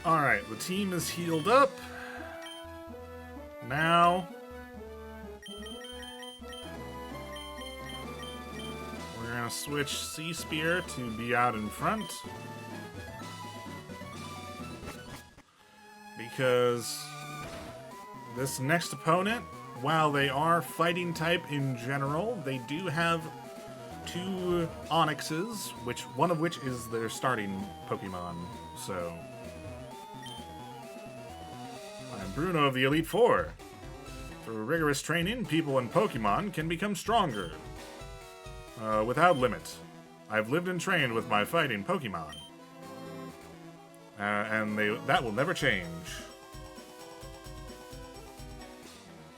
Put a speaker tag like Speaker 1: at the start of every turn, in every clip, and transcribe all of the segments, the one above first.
Speaker 1: Alright, the team is healed up. Now we're gonna switch Sea Spear to be out in front. Because this next opponent, while they are fighting type in general, they do have two Onyxes, one of which is their starting Pokemon. So I'm Bruno of the Elite Four. Through rigorous training, people and Pokemon can become stronger. Without limit. I've lived and trained with my fighting Pokemon. And that will never change.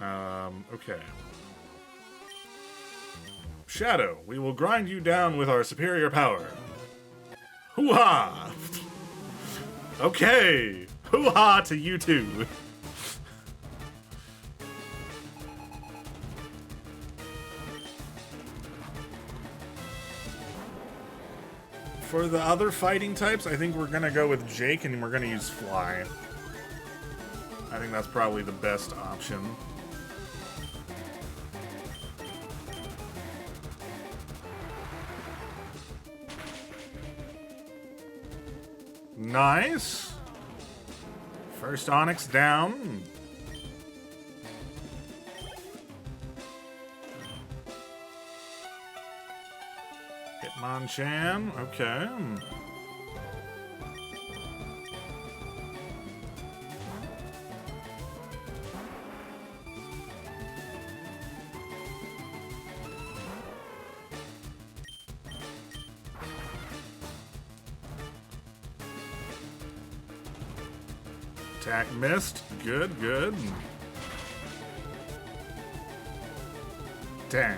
Speaker 1: Okay. Shadow, we will grind you down with our superior power. Hoo-ha! Okay! Hoo-ha to you too! For the other fighting types, I think we're gonna go with Jake and we're gonna use Fly. I think that's probably the best option. Nice. First Onyx down. Hitmonchan, okay. Attack missed. Good, good. Dang.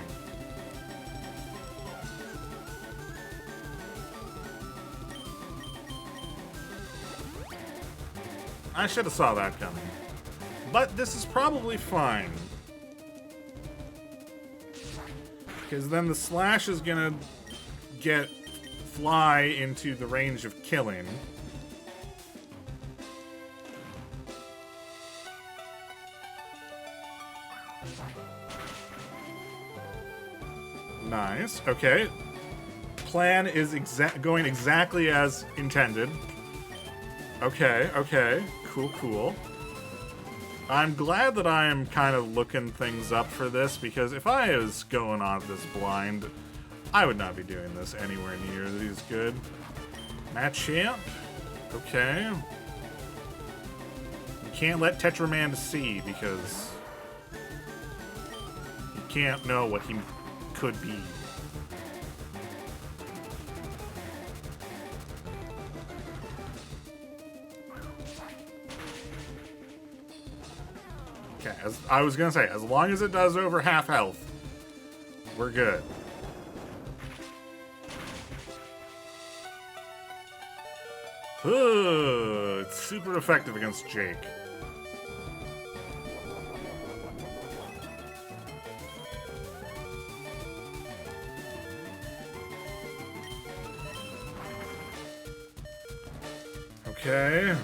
Speaker 1: I should have saw that coming. But this is probably fine. Because then the Slash is gonna get Fly into the range of killing. Nice. Okay. Plan is going exactly as intended. Okay, okay. Cool, cool. I'm glad that I am kind of looking things up for this, because if I was going on this blind, I would not be doing this anywhere near as good. Machamp. Okay. You can't let Tetraman see, because you can't know what he could be. Okay, as I was gonna say, as long as it does over half health, we're good. Ooh, it's super effective against Jake. Okay.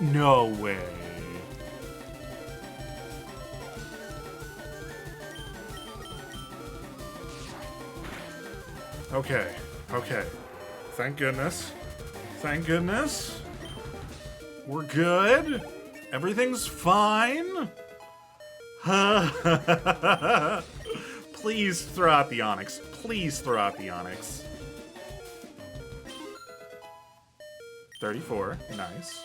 Speaker 1: No way. Okay. Okay. Thank goodness. Thank goodness. We're good. Everything's fine. Please throw out the Onyx. Please throw out the Onyx. 34. Nice.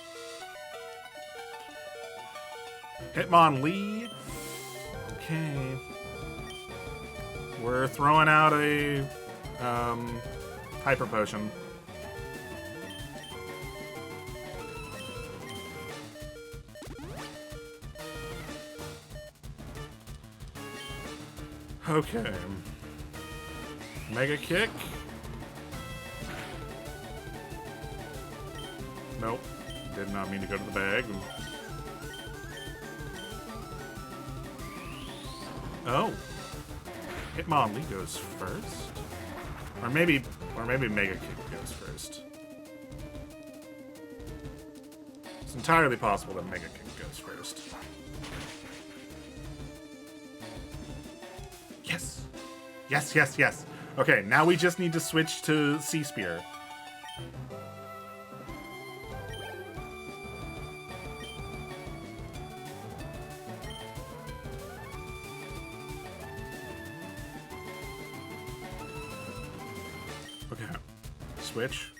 Speaker 1: Hitmonlee. Okay. We're throwing out a Hyper Potion. Okay. Mega Kick. Nope. Did not mean to go to the bag. Oh. Hitmonlee goes first. Or maybe Mega Kick goes first. It's entirely possible that Mega Kick goes first. Yes! Yes, yes, yes! Okay, now we just need to switch to Sea Spear. Okay. Switch.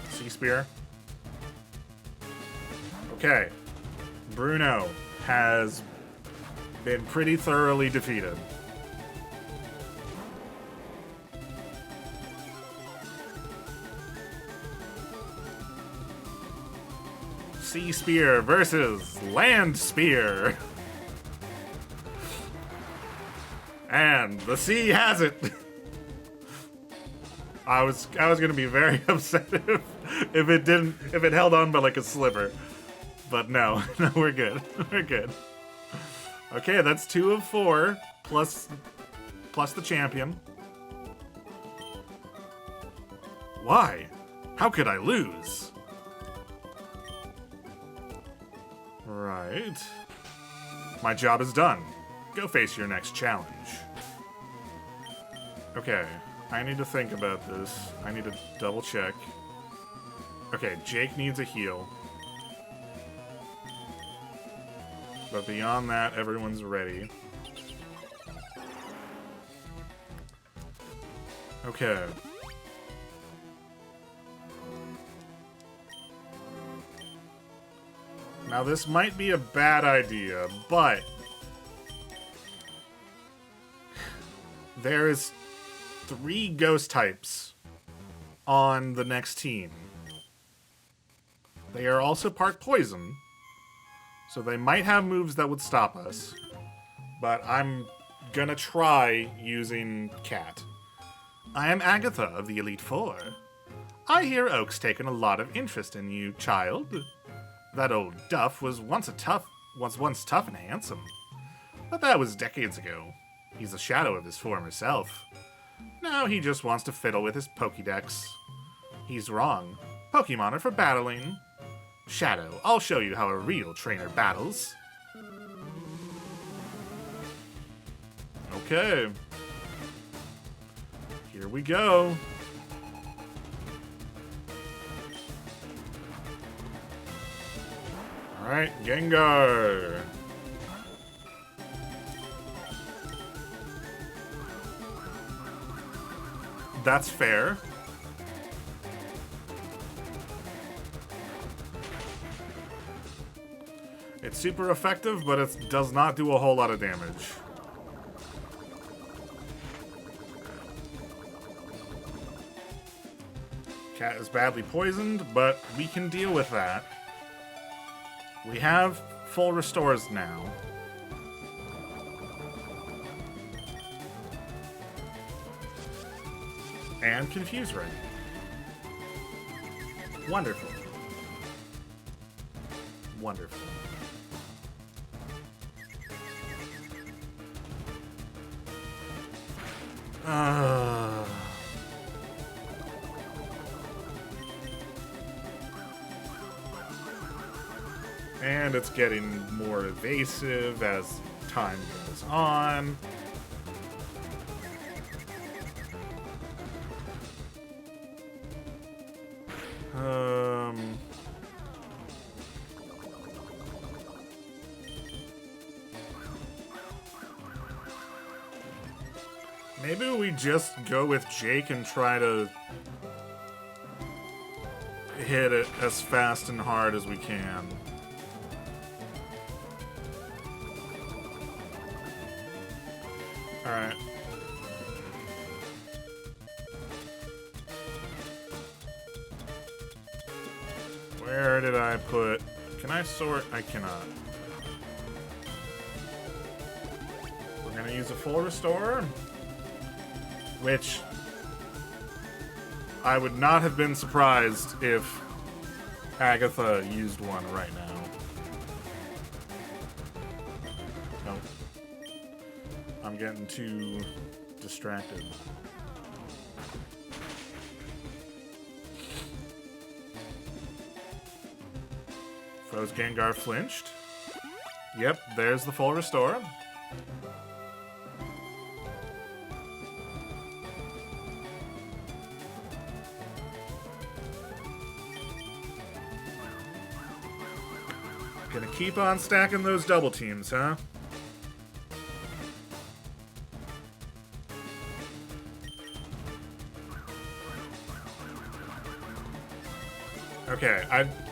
Speaker 1: Sea Spear. Okay. Bruno has been pretty thoroughly defeated. Sea Spear versus Land Spear. And the sea has it. I was gonna be very upset if it held on by like a sliver. But no, no, we're good. We're good. Okay, that's 2 of 4 plus the champion. Why? How could I lose? Right. My job is done. Go face your next challenge. Okay, I need to think about this. I need to double check. Okay, Jake needs a heal. But beyond that, everyone's ready. Okay. Now this might be a bad idea, but there's 3 ghost types on the next team. They are also part poison, so they might have moves that would stop us. But I'm gonna try using Cat. I am Agatha of the Elite Four. I hear Oak's taken a lot of interest in you, child. That old Duff was once tough and handsome. But that was decades ago. He's a shadow of his former self. Now he just wants to fiddle with his Pokédex. He's wrong. Pokemon are for battling. Shadow, I'll show you how a real trainer battles. Okay. Here we go. Alright, Gengar. That's fair. It's super effective, but it does not do a whole lot of damage. Cat is badly poisoned, but we can deal with that. We have full restores now. And Confuse Ray. Wonderful. Wonderful. And it's getting more evasive as time goes on. Maybe we just go with Jake and try to hit it as fast and hard as we can. Alright. Where did I put... Can I sort? I cannot. We're gonna use a full restore, which I would not have been surprised if Agatha used one right now. I'm getting too distracted. Foe's Gengar flinched. Yep, there's the full restore. Gonna keep on stacking those double teams, huh? Okay,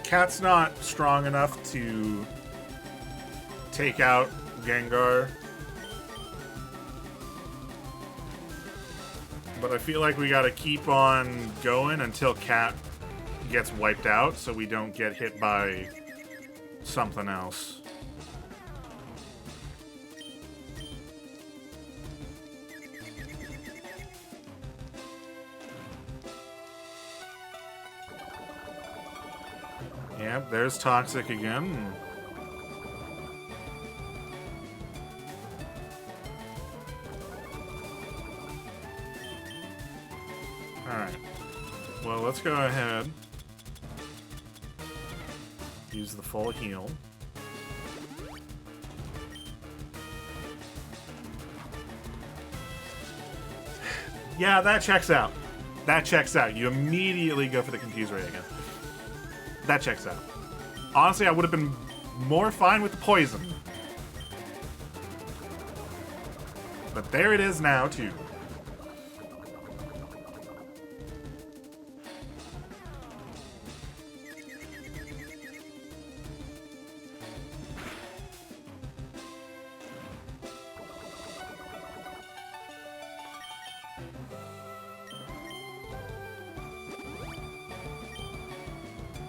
Speaker 1: Cat's not strong enough to take out Gengar. But I feel like we gotta keep on going until Cat gets wiped out so we don't get hit by something else. Yep, there's Toxic again. Alright. Well, let's go ahead. Use the full heal. Yeah, that checks out. That checks out. You immediately go for the Confuse Ray again. That checks out. Honestly, I would have been more fine with the poison. But there it is now, too.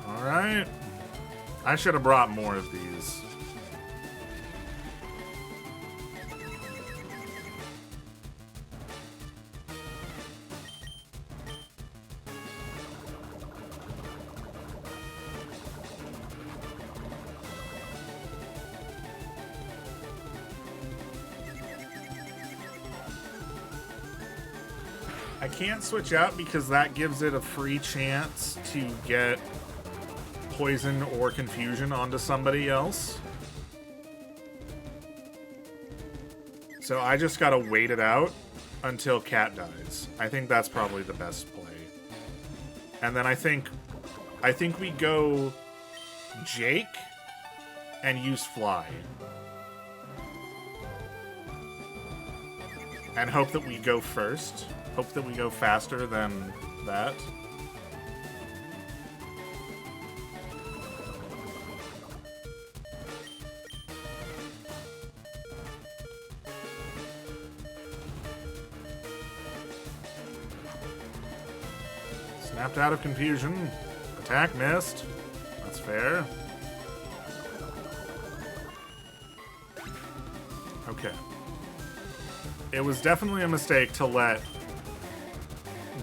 Speaker 1: Alright. I should have brought more of these. I can't switch out because that gives it a free chance to get poison or confusion onto somebody else. So I just gotta wait it out until Cat dies. I think that's probably the best play. And then I think we go Jake and use Fly. And hope that we go first. Hope that we go faster than that. Snapped out of confusion. Attack missed. That's fair. Okay. It was definitely a mistake to let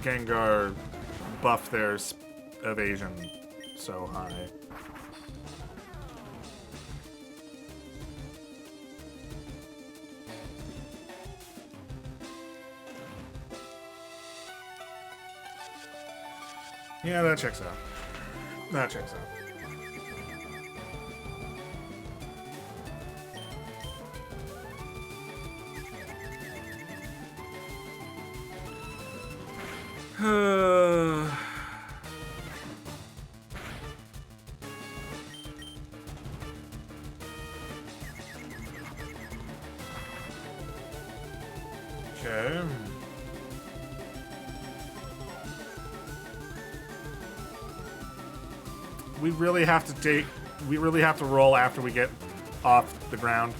Speaker 1: Gengar buff their evasion so high. Yeah, that checks out. That checks out. Okay. We really have to roll after we get off the ground.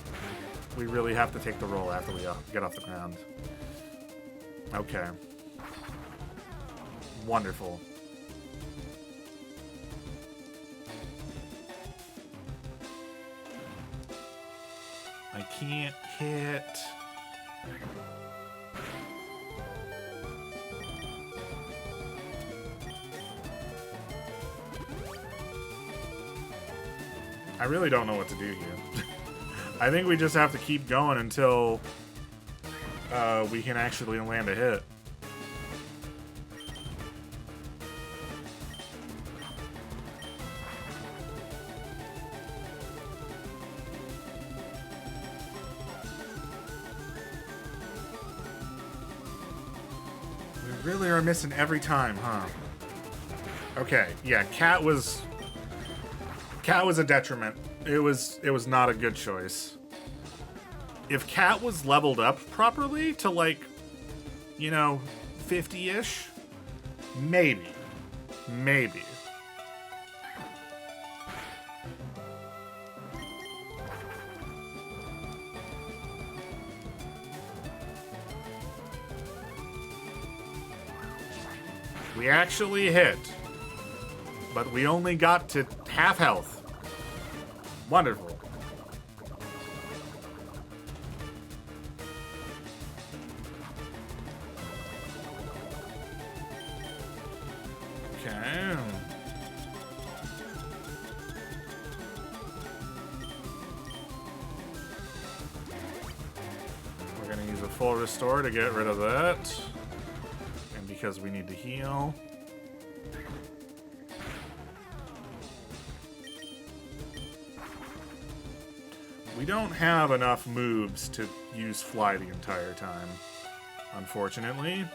Speaker 1: We really have to take the roll after we get off the ground. Okay. Wonderful. I can't hit. I really don't know what to do here. I think we just have to keep going until we can actually land a hit. We really are missing every time, huh? Okay, yeah, Cat was a detriment. It was not a good choice. If Cat was leveled up properly to, like, you know, 50-ish, maybe. Maybe. We actually hit, but we only got to half health. Wonderful. Okay. We're gonna use a full restore to get rid of that. And because we need to heal. We don't have enough moves to use Fly the entire time, unfortunately.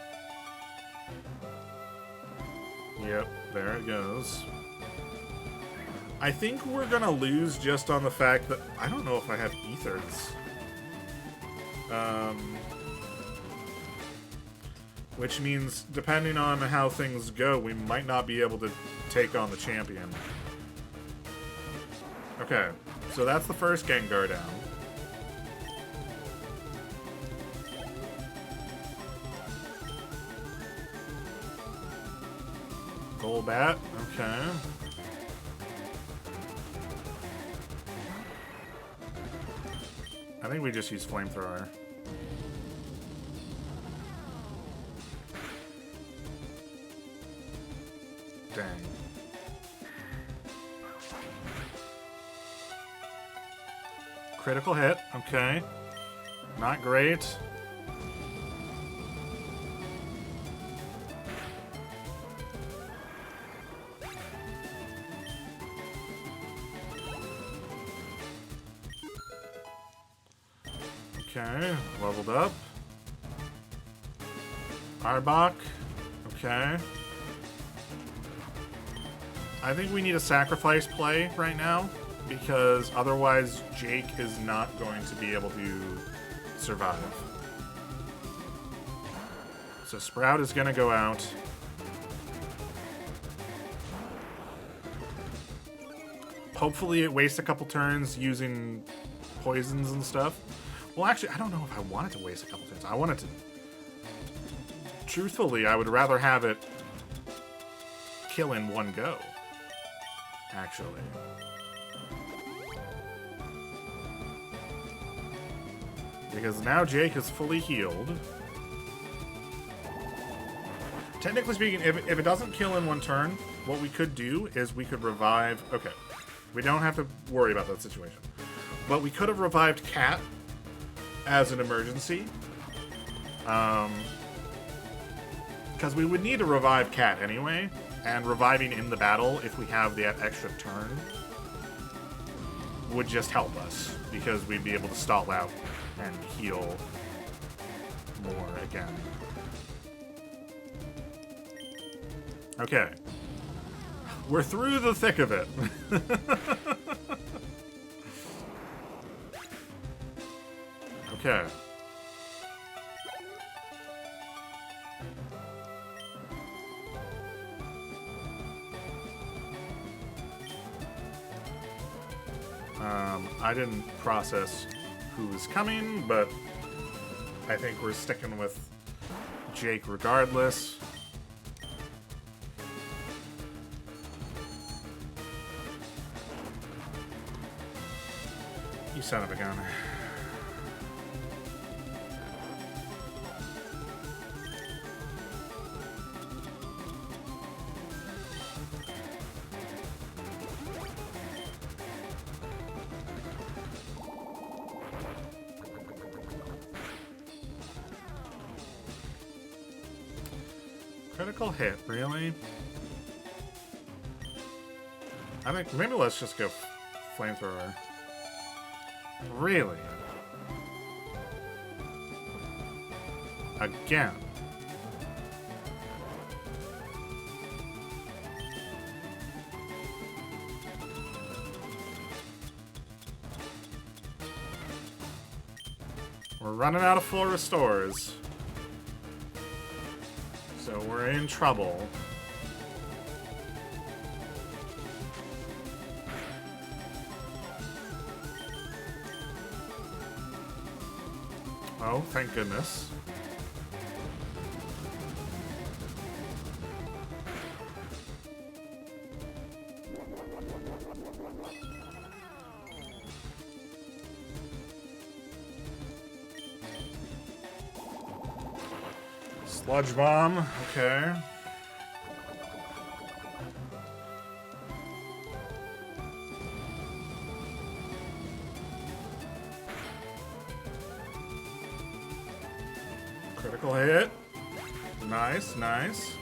Speaker 1: Yep, there it goes. I think we're gonna lose just on the fact that... I don't know if I have Ethers. Which means, depending on how things go, we might not be able to take on the champion. Okay, so that's the first Gengar down. Golbat, okay. I think we just use Flamethrower. Dang. Critical hit, okay. Not great. Okay, leveled up. Arbok, okay. I think we need a sacrifice play right now, because otherwise Jake is not going to be able to survive. So Sprout is going to go out. Hopefully it wastes a couple turns using poisons and stuff. Well, actually, I don't know if I wanted to waste a couple turns. I wanted to... Truthfully, I would rather have it kill in one go, actually. Because now Jake is fully healed. Technically speaking, if it doesn't kill in one turn, what we could do is we could revive... Okay, we don't have to worry about that situation. But we could have revived Cat as an emergency. Because we would need to revive Cat anyway, and reviving in the battle, if we have that extra turn, would just help us, because we'd be able to stall out and heal more again. Okay. We're through the thick of it. Okay. I didn't process who was coming, but I think we're sticking with Jake regardless. You son of a gun. Critical hit, really? I think maybe let's just go flamethrower. Really? Again. We're running out of full restores. So we're in trouble. Oh, thank goodness. Sludge bomb, okay. Critical hit. Nice, nice.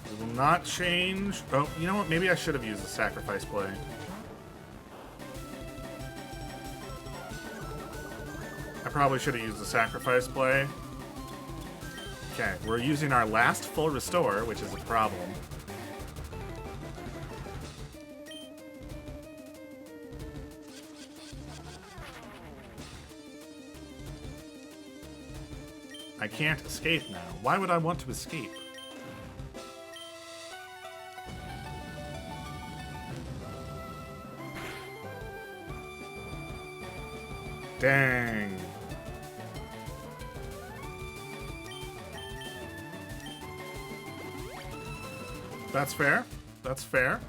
Speaker 1: It will not change. Oh, you know what? Maybe I should have used the sacrifice play. I probably should have used the sacrifice play. Okay, we're using our last full restore, which is a problem. I can't escape now. Why would I want to escape? Dang. That's fair. That's fair.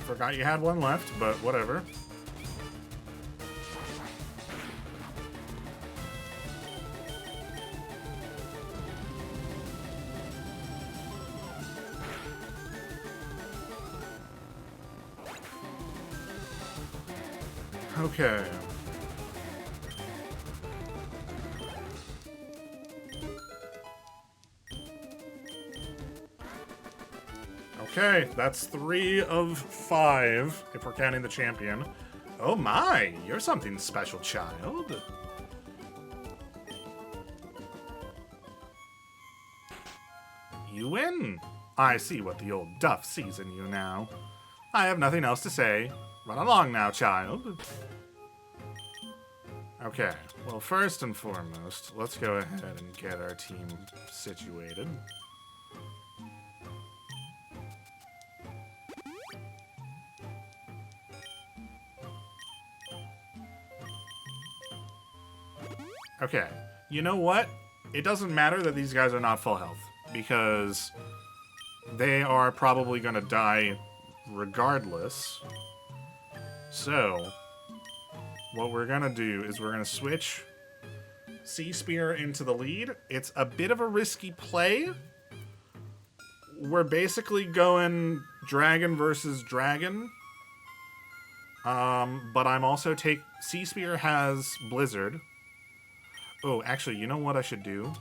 Speaker 1: Forgot you had one left, but whatever. Okay. Okay, that's 3 of 5, if we're counting the champion. Oh my, you're something special, child. You win. I see what the old duff sees in you now. I have nothing else to say. Run along now, child. Okay, well, first and foremost, let's go ahead and get our team situated. Okay, you know what? It doesn't matter that these guys are not full health, because they are probably going to die regardless. So, what we're going to do is we're going to switch Sea Spear into the lead. It's a bit of a risky play. We're basically going dragon versus dragon. But I'm also Sea Spear has Blizzard. Oh, actually, you know what I should do?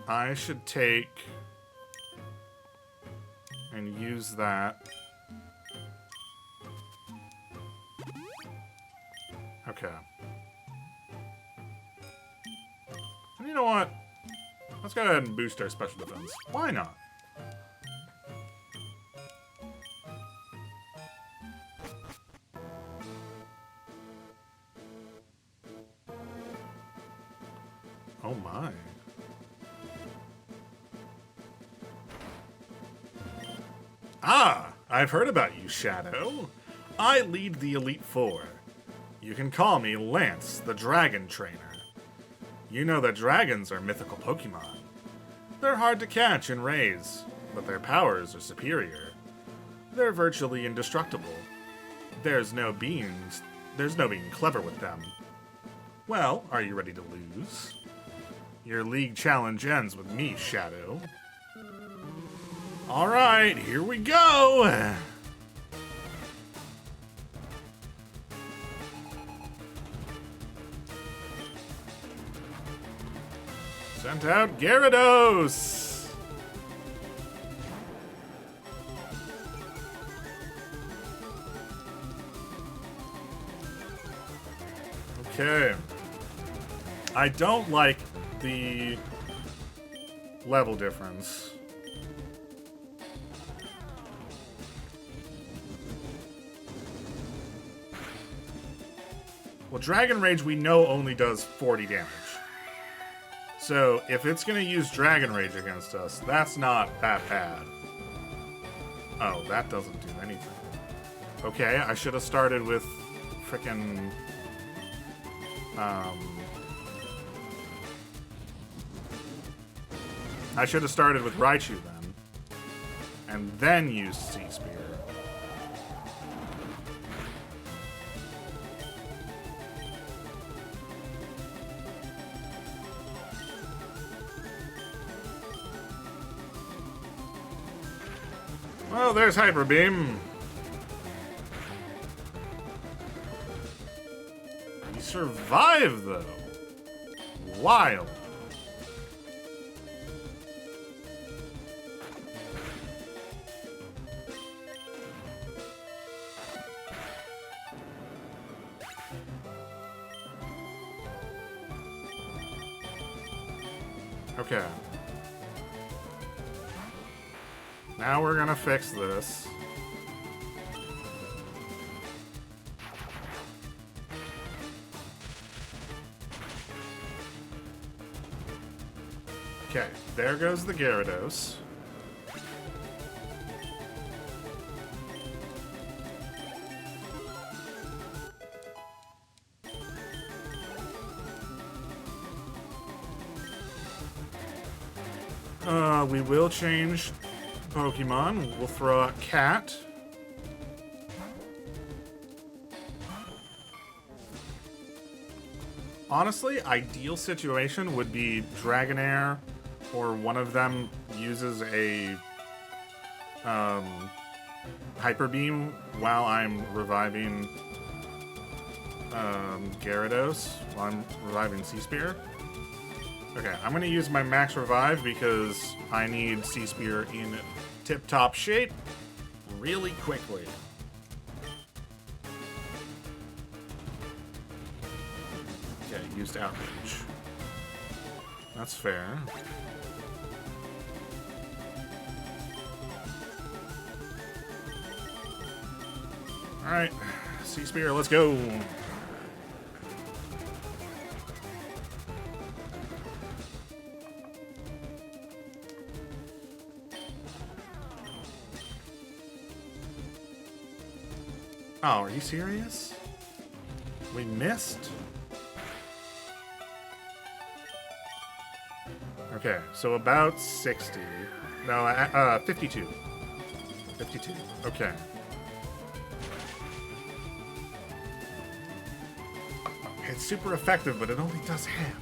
Speaker 1: I should take and use that. Okay. And you know what? Let's go ahead and boost our special defense. Why not? Oh my. Ah, I've heard about you, Shadow. I lead the Elite Four. You can call me Lance, the Dragon Trainer. You know that dragons are mythical Pokemon. They're hard to catch and raise, but their powers are superior. They're virtually indestructible. There's no being clever with them. Well, are you ready to lose? Your league challenge ends with me, Shadow. Alright, here we go! Sent out Gyarados! Okay. I don't like the level difference. Well, Dragon Rage we know only does 40 damage. So, if it's going to use Dragon Rage against us, that's not that bad. Oh, that doesn't do anything. Okay, I should have started with frickin' I should have started with Raichu then. And then used Sea Spear. Well, there's Hyper Beam. We survived, though. Wild. Okay. Now we're gonna fix this. Okay, there goes the Gyarados. We will change Pokemon. We'll throw out Cat. Honestly, ideal situation would be Dragonair, or one of them uses a Hyper Beam while I'm reviving Gyarados, while I'm reviving Sea Spear. Okay, I'm going to use my Max Revive because I need Sea Spear in tip-top shape really quickly. Okay, used Outrage. That's fair. Alright, Sea Spear, let's go! Oh, are you serious? We missed? Okay, so about 60. No, 52. 52. Okay. It's super effective, but it only does half.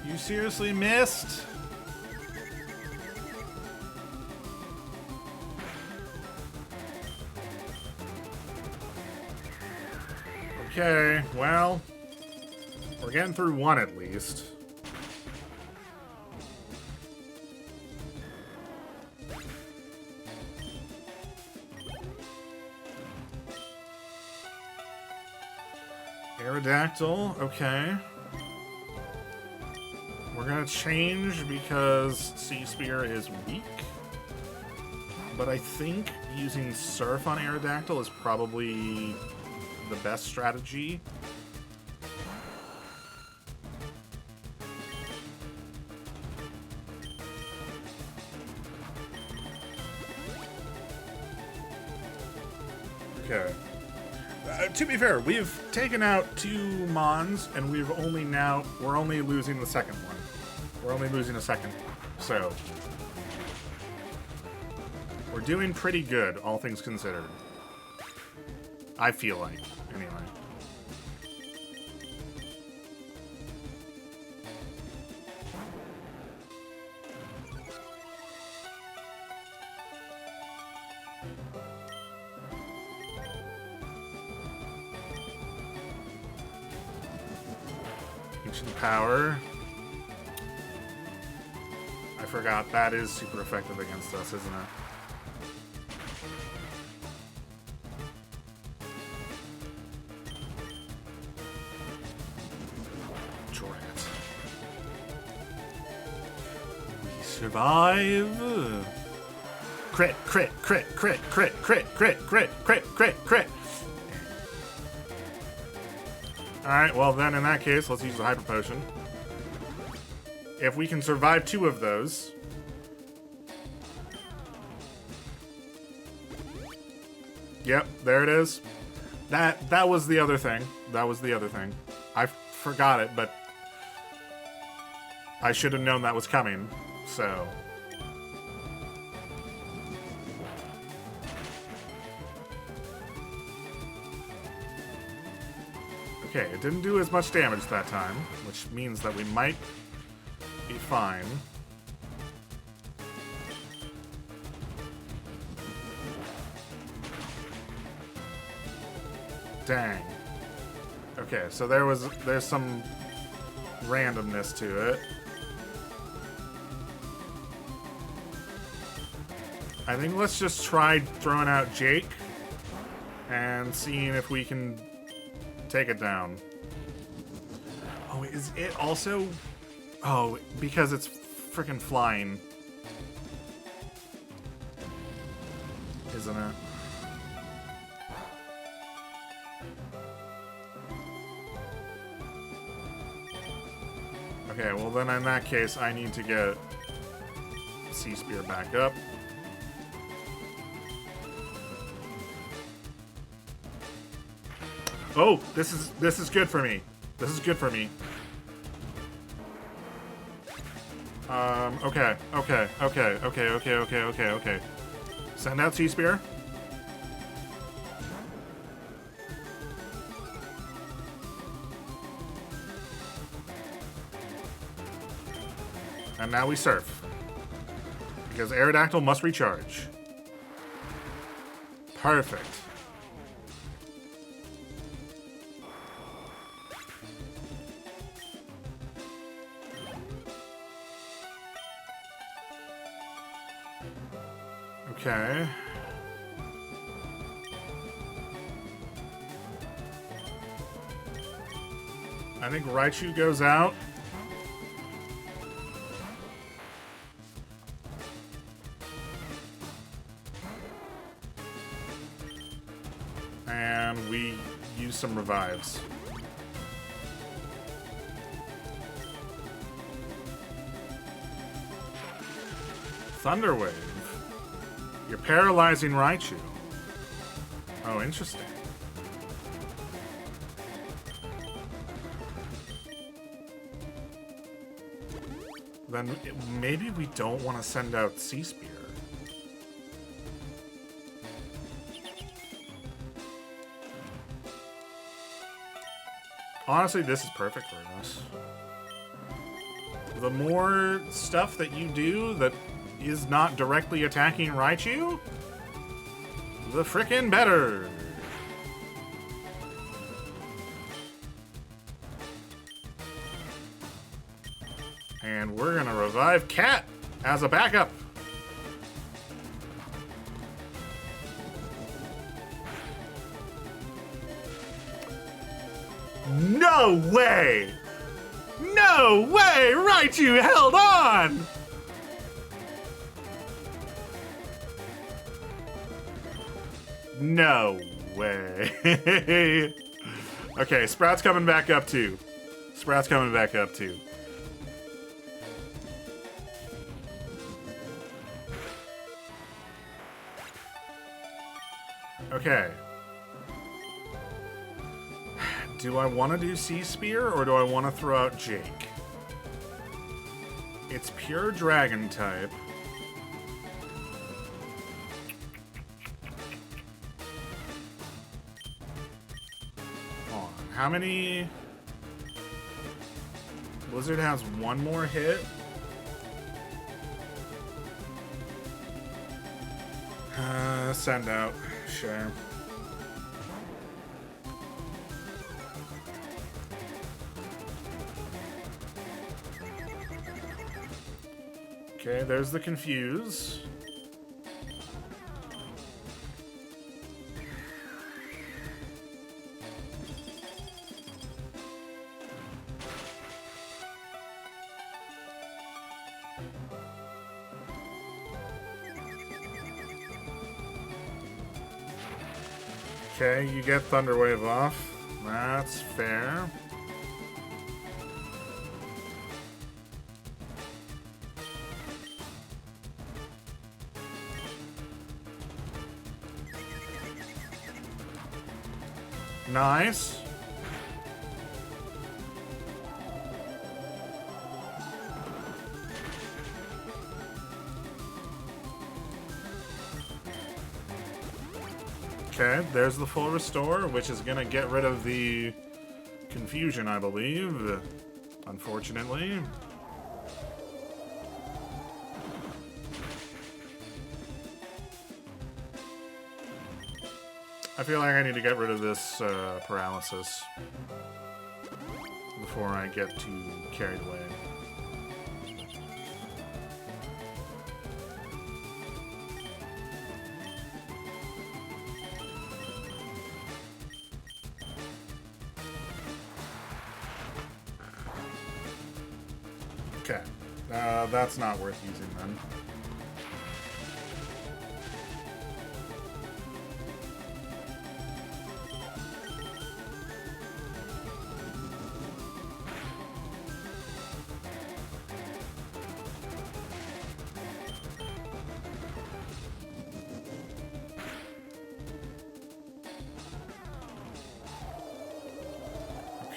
Speaker 1: You seriously missed? Okay, well, we're getting through one at least. Aerodactyl, okay. We're gonna change because Sea Spear is weak. But I think using Surf on Aerodactyl is probably the best strategy. Okay. To be fair, we've taken out 2 Mons, and we're only losing the second one. We're only losing a second. So we're doing pretty good, all things considered. I feel like, anyway. Ancient Power. I forgot that is super effective against us, isn't it? Survive. Crit, crit, crit, crit, crit, crit, crit, crit, crit, crit, crit. Alright, well then in that case, let's use the Hyper Potion. If we can survive 2 of those. Yep, there it is. That was the other thing. That was the other thing. I forgot it, but I should have known that was coming. So okay, it didn't do as much damage that time, which means that we might be fine. Dang. Okay, so there's some randomness to it. I think let's just try throwing out Jake and seeing if we can take it down. Oh, is it also... Oh, because it's freaking flying. Isn't it? Okay, well then in that case, I need to get Sea Spear back up. Oh, this is good for me. This is good for me. Okay. Send out Sea Spear. And now we surf. Because Aerodactyl must recharge. Perfect. Okay. I think Raichu goes out. And we use some revives. Thunder Wave. You're paralyzing Raichu. Oh, interesting. Then maybe we don't want to send out Sea Spear. Honestly, this is perfect for us. The more stuff that you do that is not directly attacking Raichu, the frickin' better. And we're gonna revive Cat as a backup. No way! No way! Raichu held on! No way. Okay, Sprout's coming back up too. Sprout's coming back up too. Okay. Do I want to do Sea Spear or do I want to throw out Jake? It's pure dragon type. Hold on. How many? Blizzard has one more hit. Send out. Sure. Okay, there's the Confuse. Okay, you get Thunderwave off. That's fair. Nice. Okay, there's the full restore, which is gonna get rid of the confusion, I believe. Unfortunately. I feel like I need to get rid of this paralysis before I get too carried away. Okay, that's not worth using then.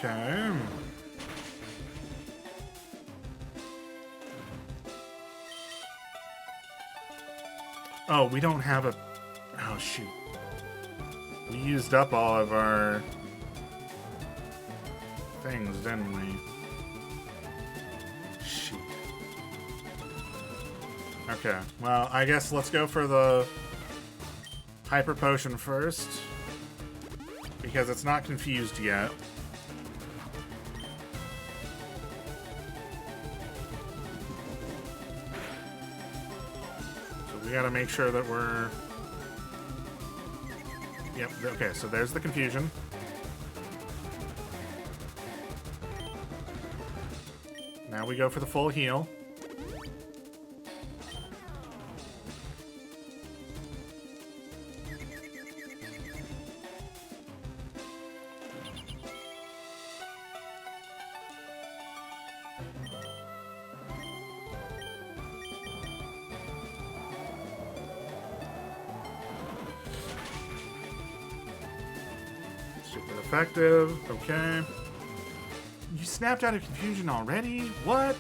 Speaker 1: Okay. Oh, we don't have a... Oh, shoot. We used up all of our things, didn't we? Shoot. Okay, well, I guess let's go for the Hyper Potion first, because it's not confused yet. We gotta make sure that we're... Yep, okay, so there's the confusion. Now we go for the full heal. Super effective. Okay. You snapped out of confusion already? What?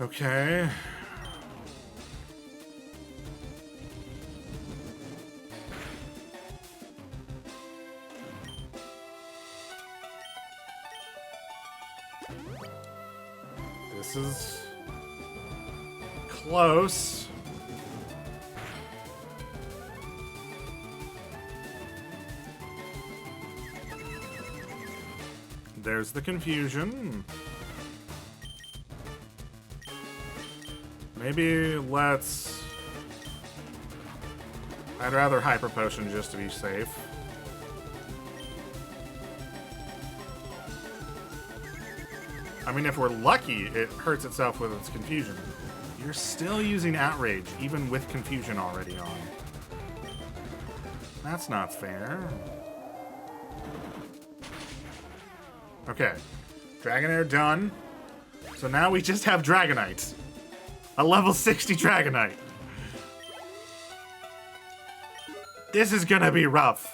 Speaker 1: Okay. This is close. There's the confusion. Maybe let's... I'd rather Hyper Potion just to be safe. I mean, if we're lucky, it hurts itself with its confusion. You're still using Outrage, even with confusion already on. That's not fair. Okay. Dragonair done. So now we just have Dragonite. A level 60 Dragonite. This is gonna be rough.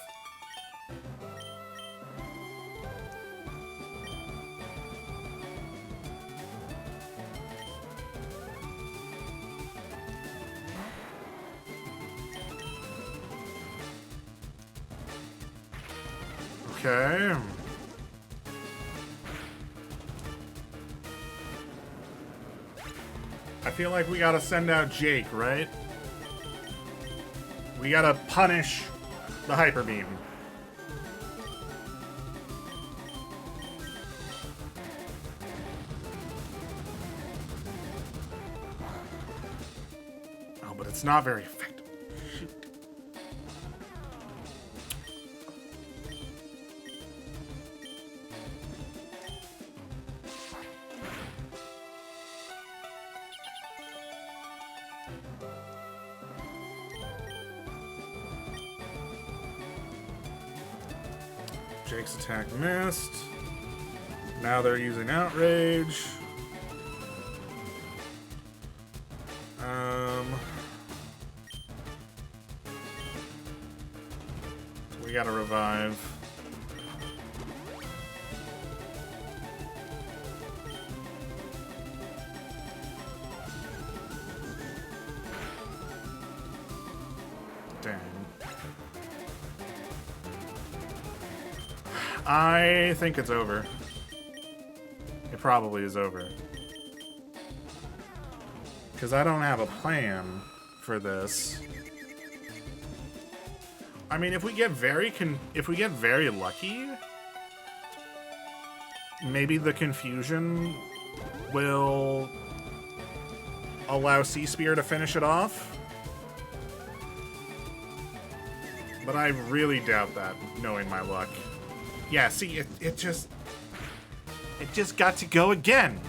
Speaker 1: Okay. I feel like we gotta send out Jake, right? We gotta punish the Hyper Beam. Oh, but it's not very effective. Shoot. Jake's attack missed. Now they're using Outrage. We gotta revive. Dang. I think it's over. It probably is over. Because I don't have a plan for this. I mean, if we get very lucky, maybe the confusion will allow Sea Spear to finish it off. But I really doubt that, knowing my luck. Yeah, see, it just got to go again.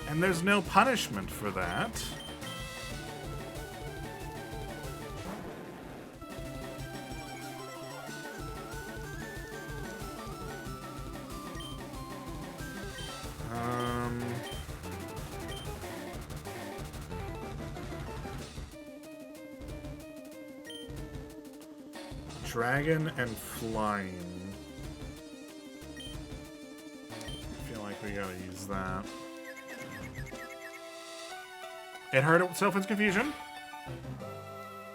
Speaker 1: And there's no punishment for that. Dragon and flying. I feel like we gotta use that. It hurt itself in confusion,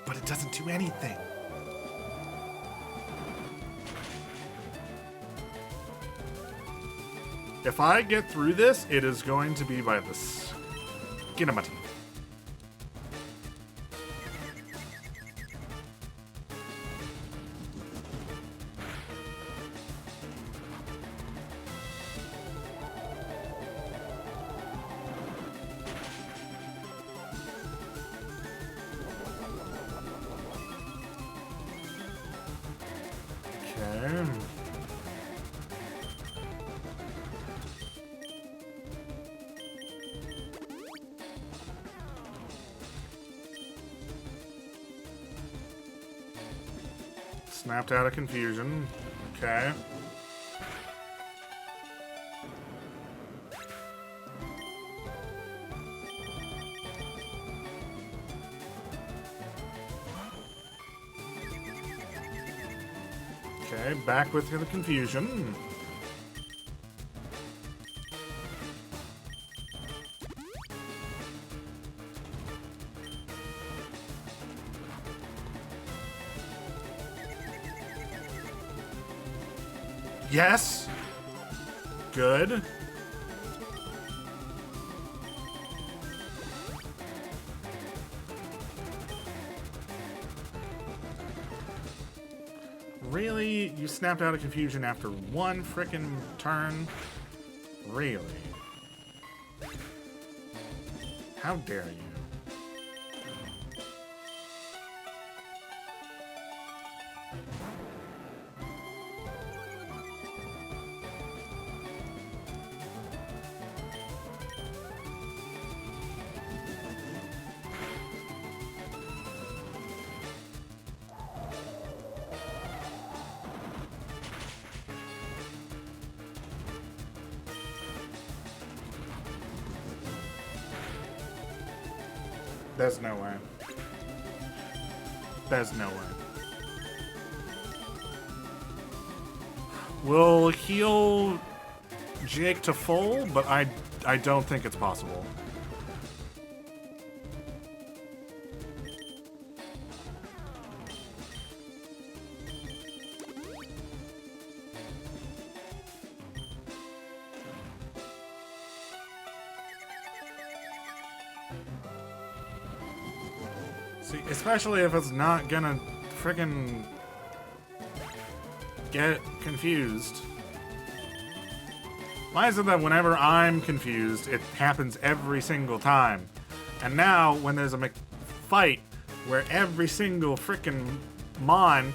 Speaker 1: but it doesn't do anything. If I get through this, it is going to be by the skin of my teeth. Snapped out of confusion. Okay. Okay, back with the confusion. Yes. Good. Really? You snapped out of confusion after one frickin' turn? Really? How dare you? There's no way. There's no way. We'll heal Jake to full, but I don't think it's possible. See, especially if it's not gonna frickin' get confused. Why is it that whenever I'm confused, it happens every single time? And now, when there's a fight where every single frickin' Mon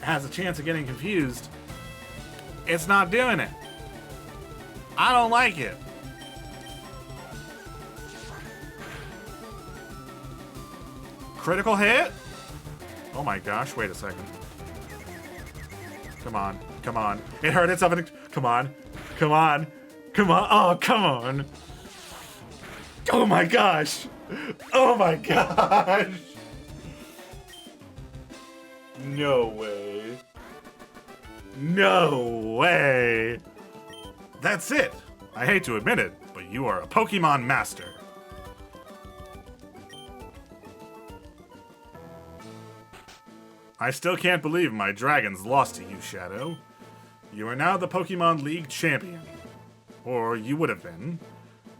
Speaker 1: has a chance of getting confused, it's not doing it. I don't like it. Critical hit? Oh my gosh, wait a second. Come on, come on. It hurt itself. Come on, come on, come on. Oh, come on. Oh my gosh. Oh my gosh. No way. No way. That's it. I hate to admit it, but you are a Pokemon master. I still can't believe my dragons lost to you, Shadow. You are now the Pokemon League champion. Or you would have been.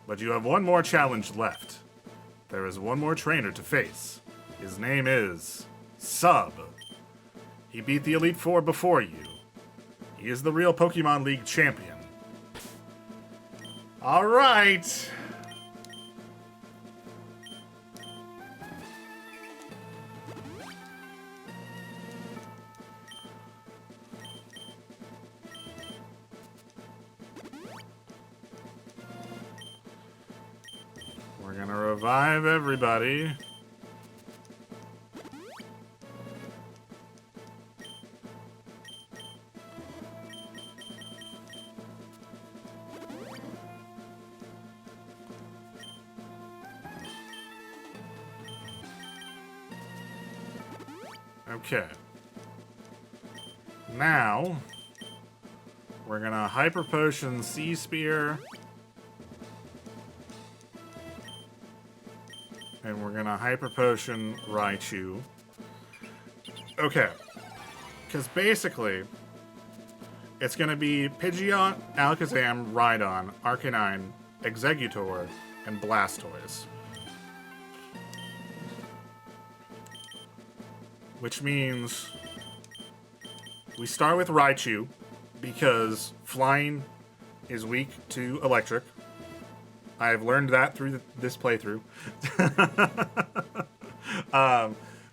Speaker 1: But you have one more challenge left. There is one more trainer to face. His name is Sub. He beat the Elite Four before you. He is the real Pokemon League champion. Alright! We're gonna revive everybody. Okay. Now, we're gonna Hyper Potion Sea Spear. And we're gonna Hyper Potion Raichu. Okay. Because basically, it's gonna be Pidgeot, Alakazam, Rhydon, Arcanine, Exeggutor, and Blastoise. Which means we start with Raichu, because flying is weak to electric. I've learned that through this playthrough.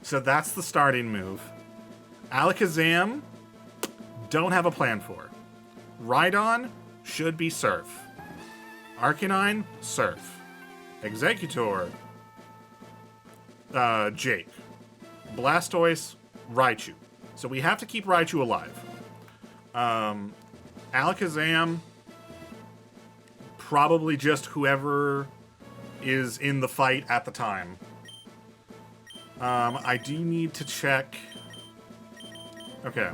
Speaker 1: So that's the starting move. Alakazam, don't have a plan for. Rhydon should be Surf. Arcanine, Surf. Exeggutor, Jake. Blastoise, Raichu. So we have to keep Raichu alive. Alakazam, probably just whoever is in the fight at the time. I do need to check. Okay.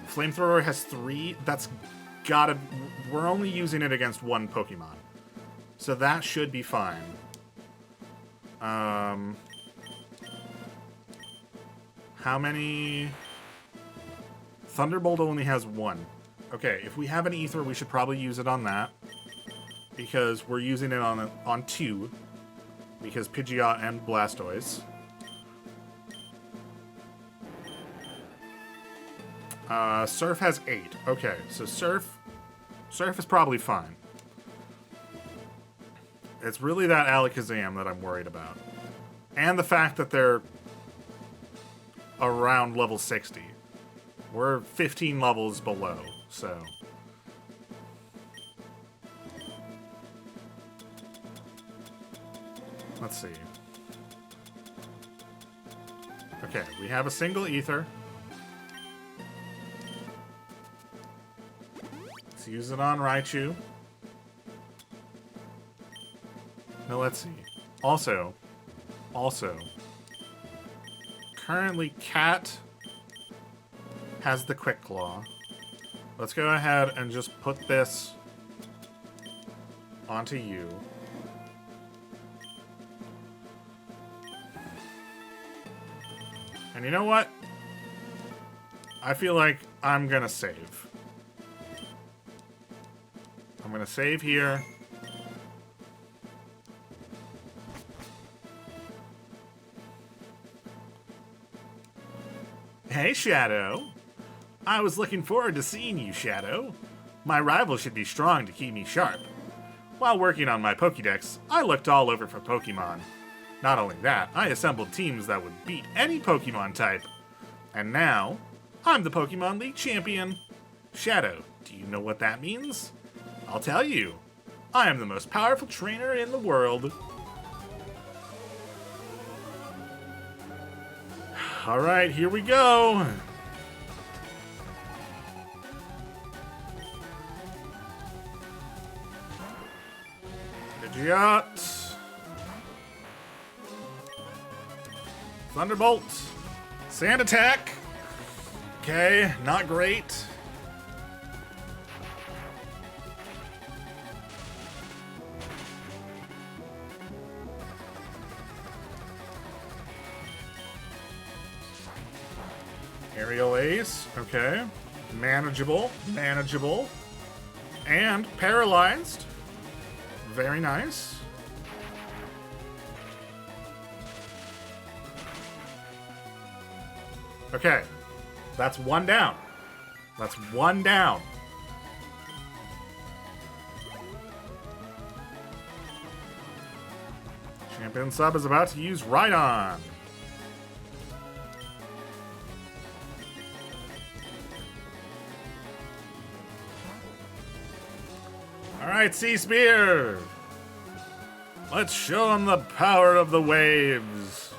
Speaker 1: Flamethrower has 3. That's gotta... We're only using it against one Pokemon. So that should be fine. How many... Thunderbolt only has 1. Okay, if we have an Ether, we should probably use it on that. Because we're using it on 2. Because Pidgeot and Blastoise. Surf has 8. Okay, so Surf is probably fine. It's really that Alakazam that I'm worried about. And the fact that they're around level 60. We're 15 levels below, so... Let's see. Okay, we have a single Ether. Let's use it on Raichu. Now let's see. Also, currently Cat has the Quick Claw. Let's go ahead and just put this onto you. And you know what? I feel like I'm gonna save. I'm gonna save here. Hey, Shadow. I was looking forward to seeing you, Shadow. My rival should be strong to keep me sharp. While working on my Pokédex, I looked all over for Pokemon. Not only that, I assembled teams that would beat any Pokemon type. And now, I'm the Pokemon League champion. Shadow, do you know what that means? I'll tell you. I am the most powerful trainer in the world. Alright, here we go. Pidgeot. Thunderbolt. Sand attack. Okay, not great. Aerial Ace, okay. Manageable, manageable. And paralyzed. Very nice. Okay. That's one down. That's one down. Champion sub is about to use Rhydon. Alright, Sea Spear! Let's show him the power of the waves.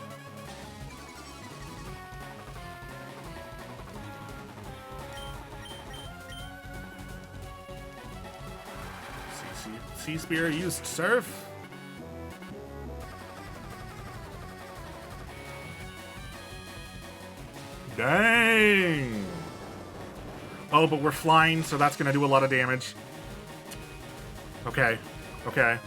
Speaker 1: Sea Spear used Surf. Dang! Oh, but we're flying, so that's gonna do a lot of damage. Okay. Okay.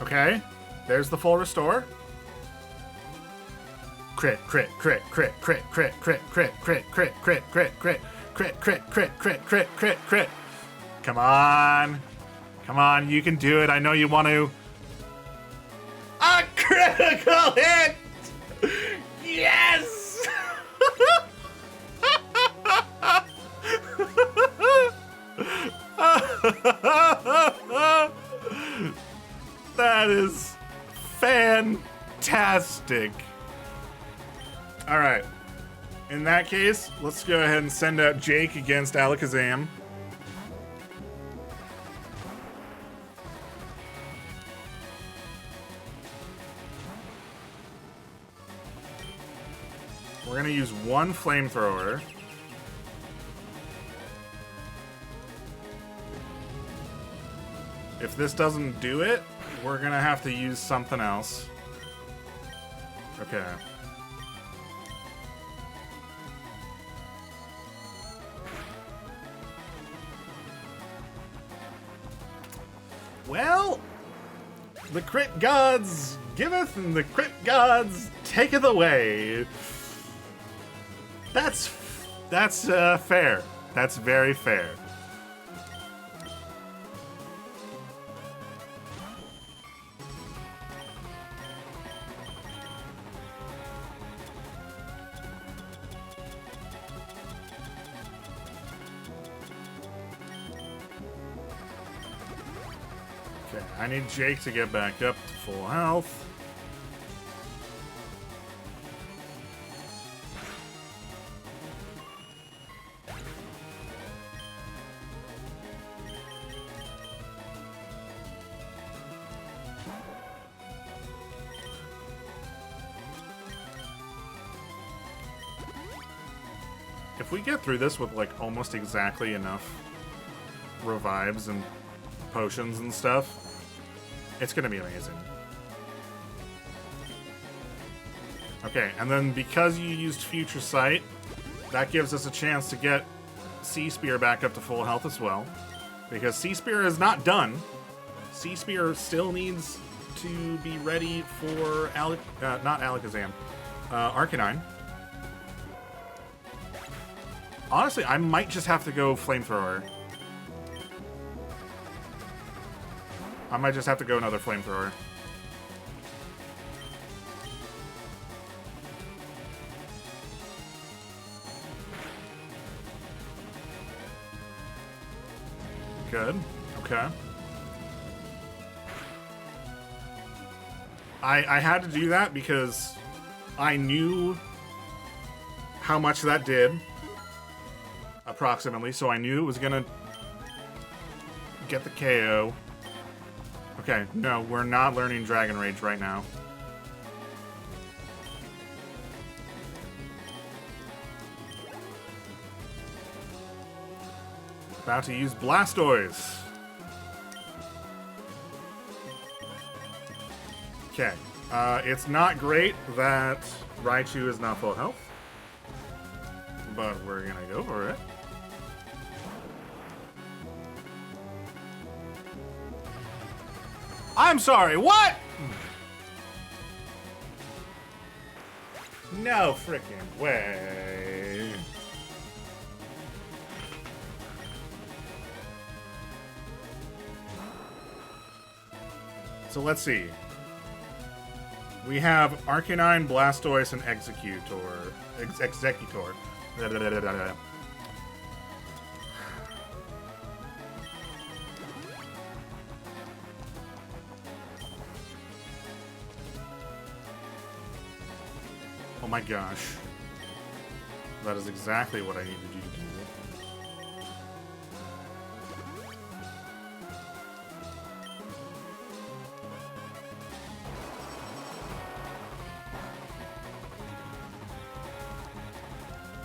Speaker 1: Okay. There's the full restore. Crit, crit, crit, crit, crit, crit, crit, crit, crit, crit, crit, crit, crit, crit, crit, crit, crit, crit, crit, crit. Come on. Come on, you can do it. I know you want to. A critical hit! Yes! That is fantastic. All right. In that case, let's go ahead and send out Jake against Alakazam. We're going to use one flamethrower. If this doesn't do it, we're going to have to use something else. Okay. Well, the crit gods giveth and the crit gods taketh away. That's fair. That's very fair. Okay, I need Jake to get back up to full health. If we get through this with, like, almost exactly enough revives and potions and stuff. It's gonna be amazing. Okay, and then because you used Future Sight, that gives us a chance to get Sea Spear back up to full health as well. Because Sea Spear is not done. Sea Spear still needs to be ready for not Alakazam, Arcanine. Honestly, I might just have to go Flamethrower. I might just have to go another Flamethrower. Good. Okay. I had to do that because I knew how much that did, approximately, so I knew it was gonna get the KO. Okay, no, we're not learning Dragon Rage right now. About to use Blastoise. Okay, it's not great that Raichu is not full health, but we're gonna go for it. I'm sorry, what? No freaking way. So let's see. We have Arcanine, Blastoise, and Executor. Executor. Oh my gosh. That is exactly what I need to do.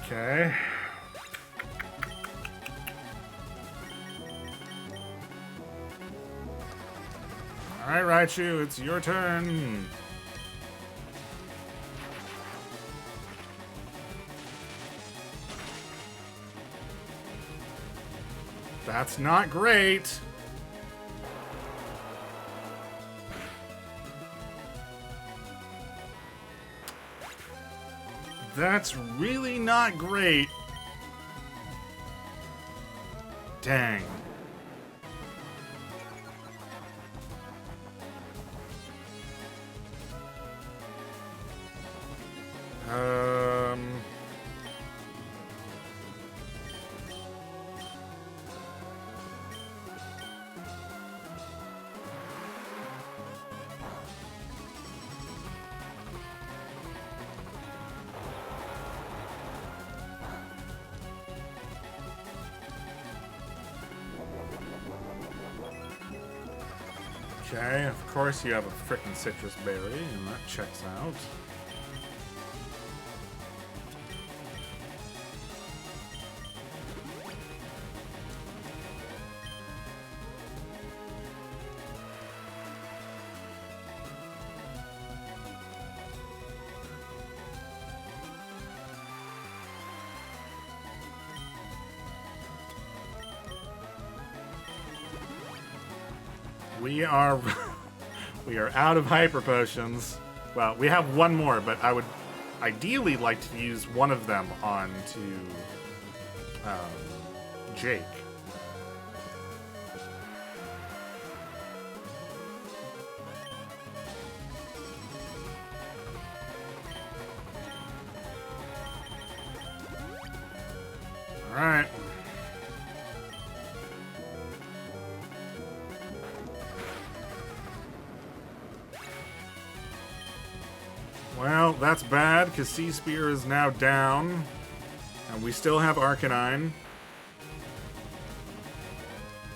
Speaker 1: Okay. Alright, Raichu, it's your turn. That's not great. That's really not great. Dang. Okay, of course you have a frickin' citrus berry, and that checks out. We are out of hyper potions. Well, we have one more, but I would ideally like to use one of them on to Jake. All right. Well, that's bad, because Sea Spear is now down. And we still have Arcanine.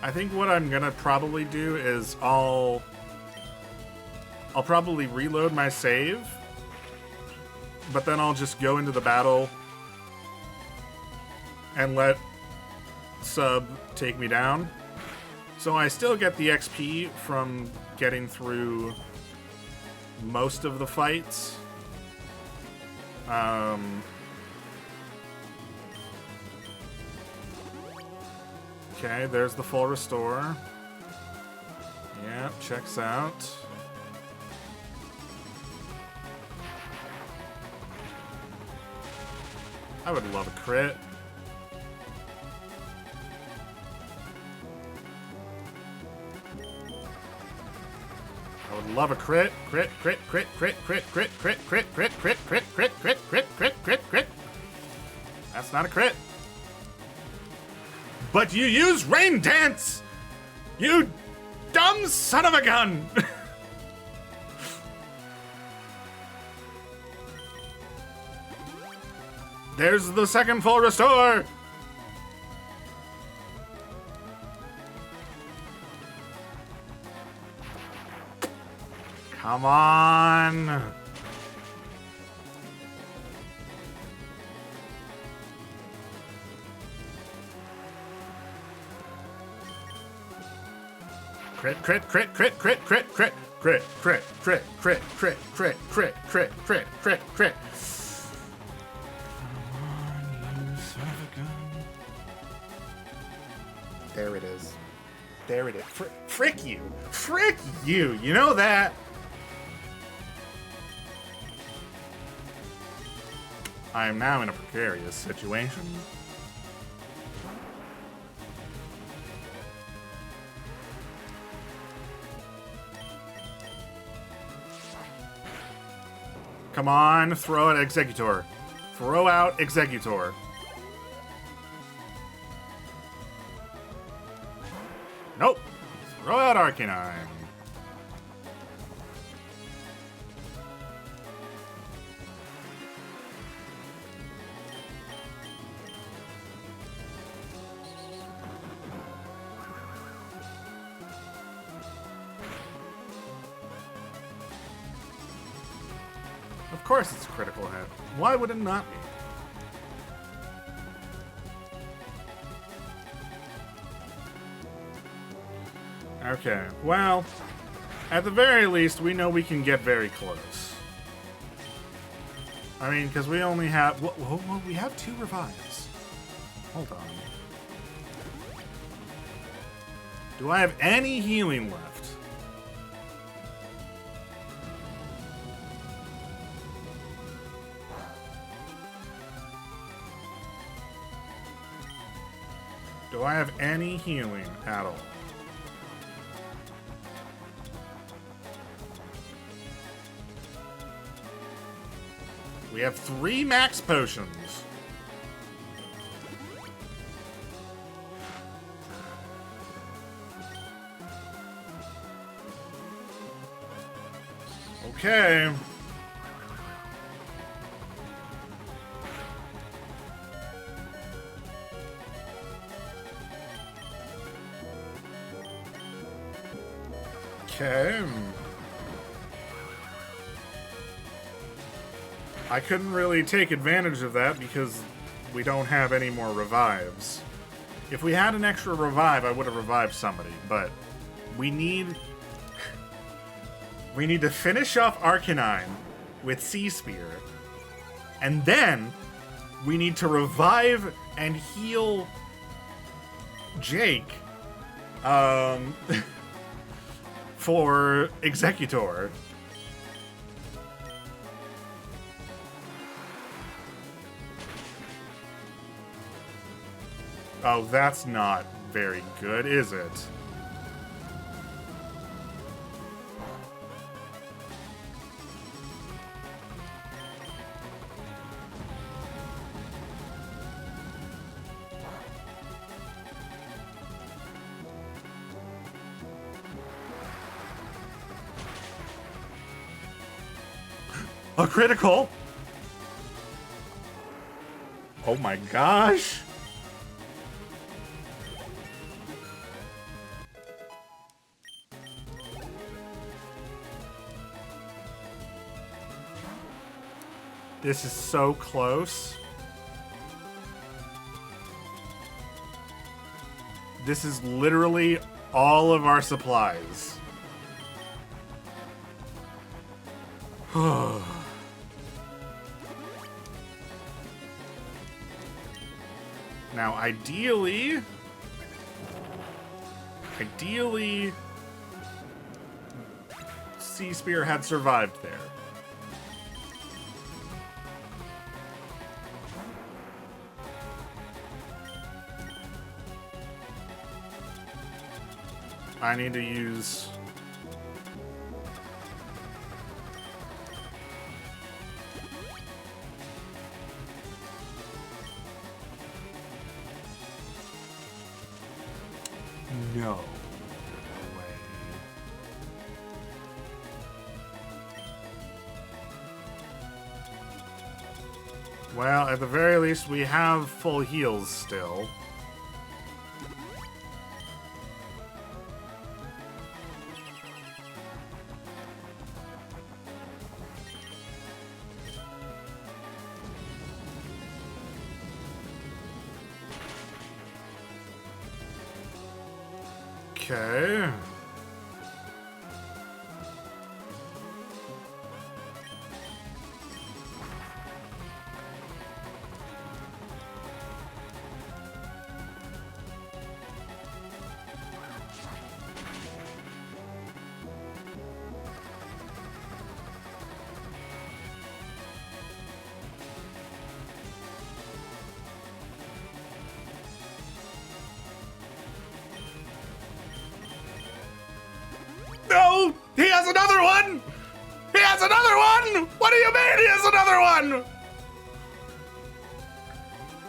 Speaker 1: I think what I'm gonna probably do is I'll probably reload my save. But then I'll just go into the battle and let Sub take me down. So I still get the XP from getting through most of the fights. Okay, there's the full restore. Yeah, checks out. I would love a crit. I would love a crit. Crit, crit, crit, crit, crit, crit, crit, crit, crit, crit, crit, crit, crit, crit, crit, crit, crit. That's not a crit. But you use Rain Dance! You dumb son of a gun! There's the second full restore! Come on! Crit, crit, crit, crit, crit, crit, crit, crit, crit, crit, crit, crit, crit, crit, crit, crit, crit, crit. There it is. There it is. Frick you. Frick you. You know that. I am now in a precarious situation. Come on, throw out Executor. Throw out Executor. Nope. Throw out Arcanine. Of course it's a critical hit. Why would it not be? Okay, well, at the very least, we know we can get very close. I mean, because we only have... Whoa, we have 2 revives. Hold on. Do I have any healing left? Do I have any healing at all? We have 3 max potions. Okay. Okay. I couldn't really take advantage of that because we don't have any more revives. If we had an extra revive, I would have revived somebody, but we need to finish off Arcanine with Sea Spear, and then we need to revive and heal Jake for Executor. Oh, that's not very good, is it? A critical? Oh my gosh! This is so close. This is literally all of our supplies. Now, ideally, Sea Spear had survived there. I need to use... No way. Well, at the very least, we have full heals still. Okay. No! He has another one! He has another one! What do you mean he has another one?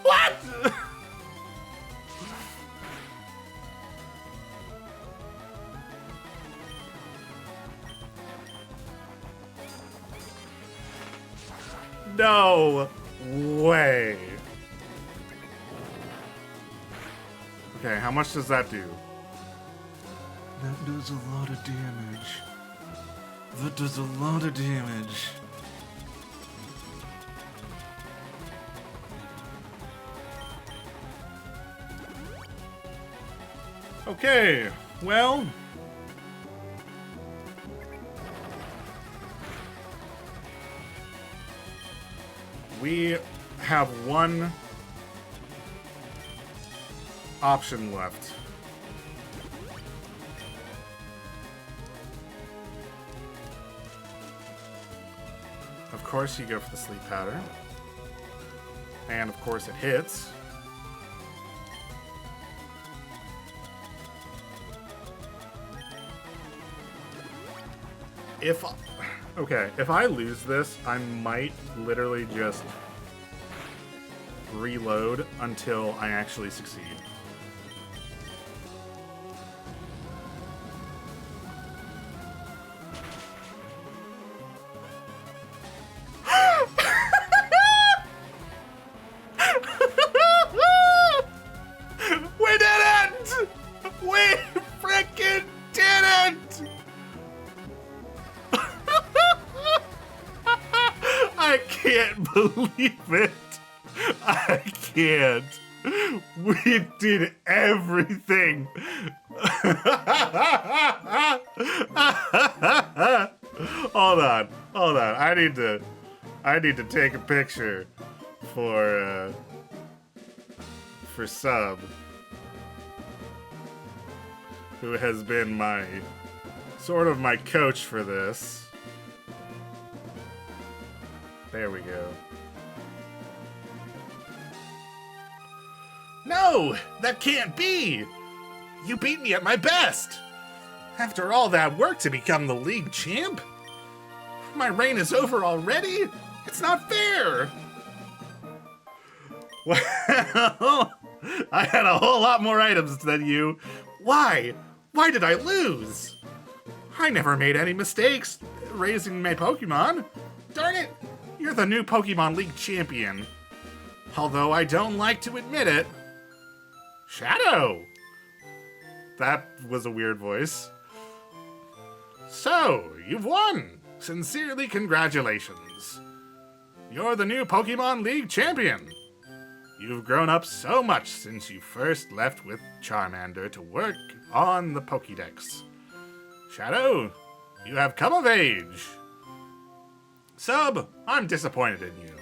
Speaker 1: What? No way. Okay, how much does that do? That does a lot of damage. That does a lot of damage. Okay, well... we have one option left. Of course, you go for the sleep pattern. And of course, it hits. If I lose this, I might literally just reload until I actually succeed. We did it! We freaking did it! I can't believe it. I can't. We did everything. Hold on. I need to take a picture for Sub, who has been my coach for this. There we go. No, that can't be. You beat me at my best. After all that work to become the league champ? My reign is over already? It's not fair. Well, I had a whole lot more items than you. Why? Why did I lose? I never made any mistakes raising my Pokemon. Darn it, you're the new Pokemon League champion. Although I don't like to admit it. Shadow! That was a weird voice. So, you've won! Sincerely, congratulations. You're the new Pokemon League champion. You've grown up so much since you first left with Charmander to work on the Pokédex. Shadow, you have come of age. Sub, I'm disappointed in you.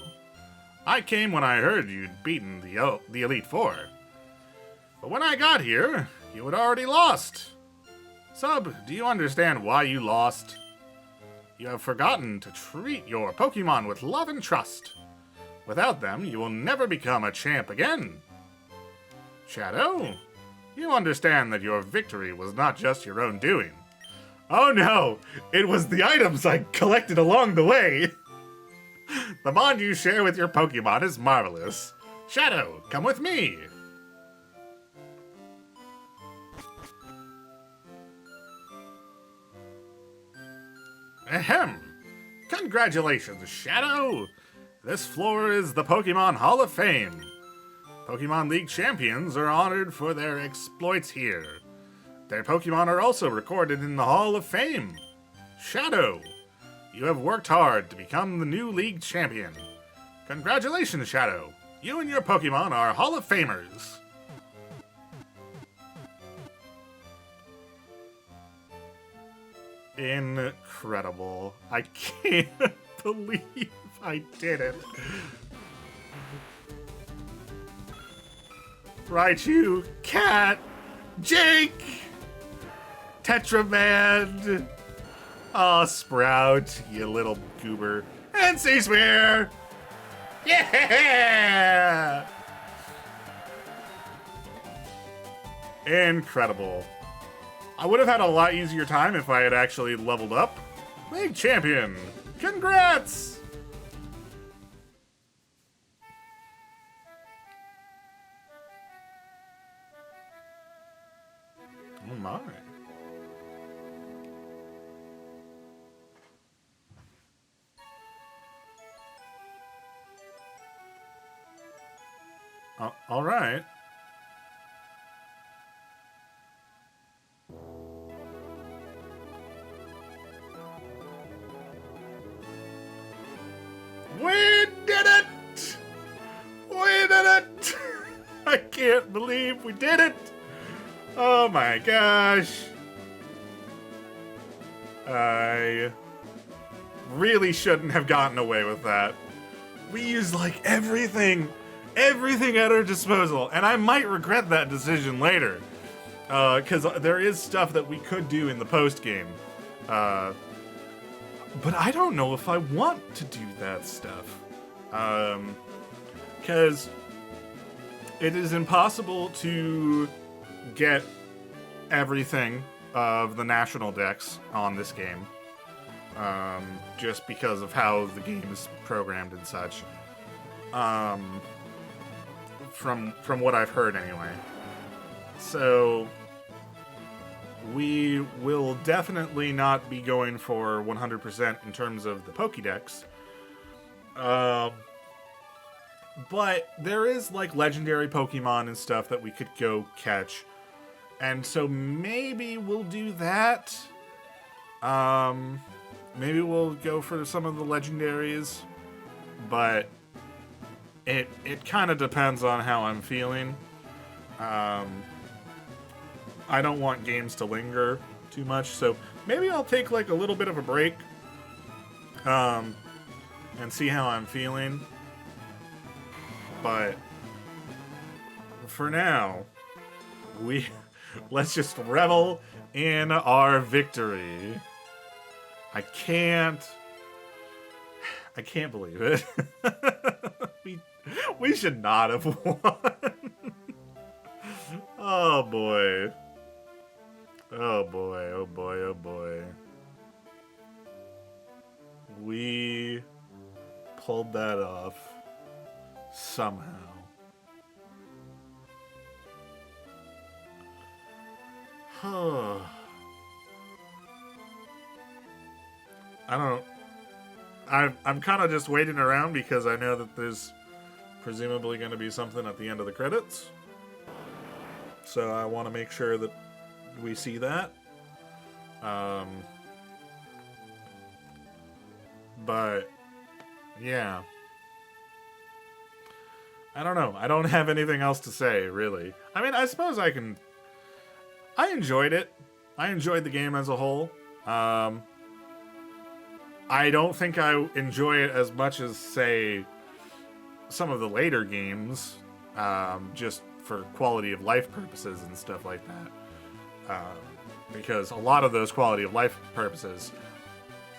Speaker 1: I came when I heard you'd beaten the Elite Four. But when I got here, you had already lost. Sub, do you understand why you lost? You have forgotten to treat your Pokemon with love and trust. Without them, you will never become a champ again. Shadow, you understand that your victory was not just your own doing. Oh no, it was the items I collected along the way. The bond you share with your Pokemon is marvelous. Shadow, come with me. Ahem. Congratulations, Shadow. This floor is the Pokemon Hall of Fame. Pokemon League champions are honored for their exploits here. Their Pokemon are also recorded in the Hall of Fame. Shadow, you have worked hard to become the new League champion. Congratulations, Shadow. You and your Pokemon are Hall of Famers. Incredible. I can't believe I did it. Raichu, Cat, Jake, Tetraman, oh, Sprout, you little goober, and Seaspear! Yeah! Incredible. I would have had a lot easier time if I had actually leveled up. League champion! Congrats! Oh my. All right. We did it! We did it! I can't believe we did it! Oh my gosh. I really shouldn't have gotten away with that. We used like everything at our disposal, and I might regret that decision later. Because there is stuff that we could do in the post-game. But I don't know if I want to do that stuff. Because it is impossible to get everything of the national decks on this game. Just because of how the game is programmed and such. From what I've heard anyway. So we will definitely not be going for 100% in terms of the Pokédex. But there is like legendary Pokemon and stuff that we could go catch. And so maybe we'll do that. Maybe we'll go for some of the legendaries. But it kind of depends on how I'm feeling. I don't want games to linger too much, so maybe I'll take like a little bit of a break, and see how I'm feeling. But for now, let's just revel in our victory. I can't believe it. we should not have won. Oh boy. Oh boy, oh boy, oh boy. We pulled that off somehow. I'm kind of just waiting around because I know that there's presumably going to be something at the end of the credits. So I want to make sure that we see that. But yeah. I don't know. I don't have anything else to say, really. I mean, I suppose I can... I enjoyed it. I enjoyed the game as a whole. I don't think I enjoy it as much as, say, some of the later games, just for quality of life purposes and stuff like that. Because a lot of those quality of life purposes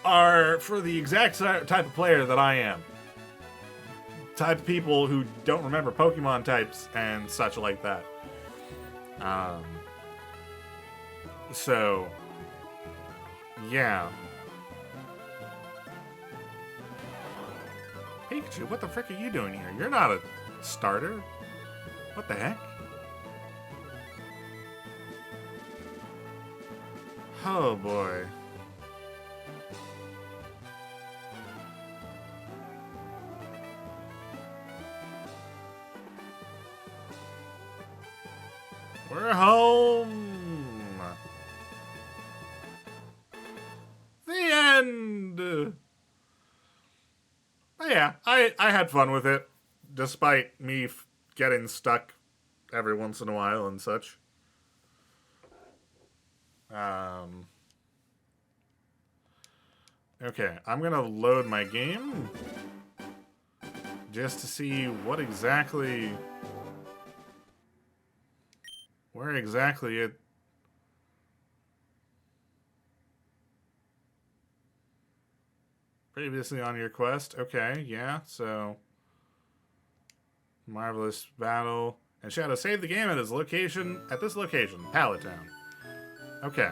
Speaker 1: are for the exact type of player that I am. Type of people who don't remember Pokemon types and such like that. So, yeah. Pikachu, what the frick are you doing here? You're not a starter. What the heck? Oh boy. We're home. The end. But yeah, I had fun with it, despite me getting stuck every once in a while and such. Okay, I'm gonna load my game just to see what exactly, where exactly it. Previously on your quest. Okay, yeah, so marvelous battle. And Shadow saved the game at his location, at this location, Pallet Town. Okay.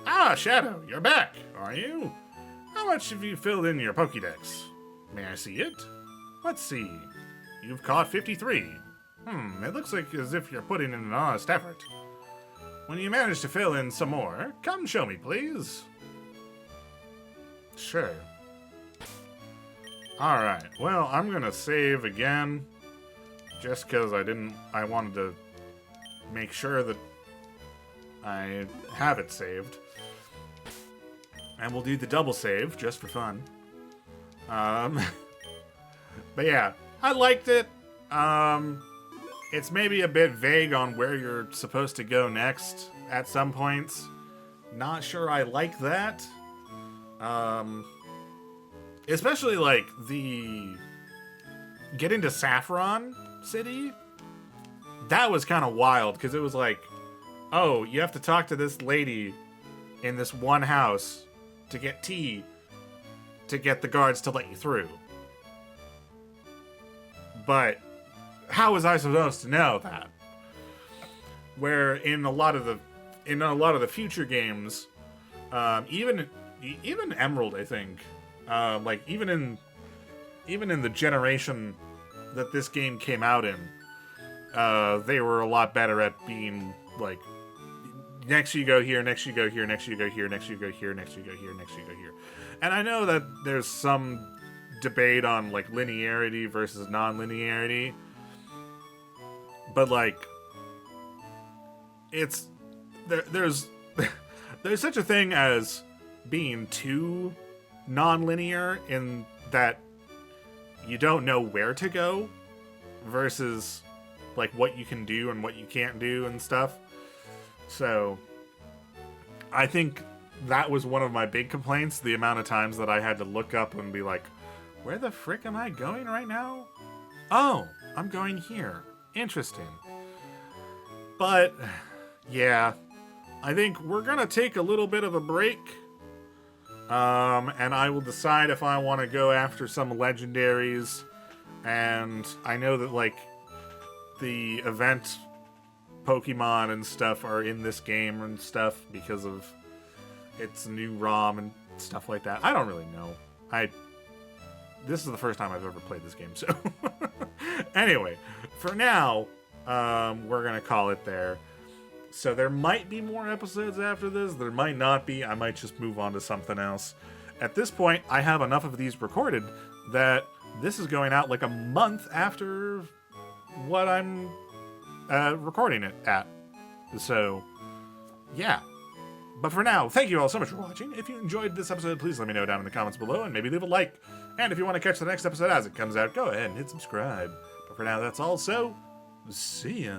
Speaker 1: Ah, Shadow, you're back, are you? How much have you filled in your Pokédex? May I see it? Let's see. You've caught 53. It looks like as if you're putting in an honest effort. When you manage to fill in some more, come show me, please. Sure. Alright, well, I'm gonna save again. Just because I wanted to make sure that I have it saved. And we'll do the double save, just for fun. But yeah, I liked it. It's maybe a bit vague on where you're supposed to go next at some points. Not sure I like that. Especially like the getting to Saffron City. That was kind of wild because it was like, oh, you have to talk to this lady in this one house to get tea to get the guards to let you through. But how was I supposed to know that? Where in a lot of the future games, even Emerald, I think, like even in the generation that this game came out in, they were a lot better at being like, next you go here, next you go here, next you go here, next you go here, next you go here, next you go here. And I know that there's some debate on like linearity versus non-linearity, but like it's there's such a thing as being too non-linear in that you don't know where to go versus like what you can do and what you can't do and stuff. So I think that was one of my big complaints, the amount of times that I had to look up and be like, where the frick am I going right now? Oh, I'm going here. Interesting. But yeah, I think we're gonna take a little bit of a break. And I will decide if I want to go after some legendaries. And I know that like the event Pokemon and stuff are in this game and stuff because of its new ROM and stuff like that. I don't really know. This is the first time I've ever played this game, so anyway, for now, we're gonna call it there. So there might be more episodes after this. There might not be. I might just move on to something else. At this point, I have enough of these recorded that this is going out like a month after what I'm recording it at. So, yeah. But for now, thank you all so much for watching. If you enjoyed this episode, please let me know down in the comments below and maybe leave a like. And if you want to catch the next episode as it comes out, go ahead and hit subscribe. But for now, that's all, so see ya.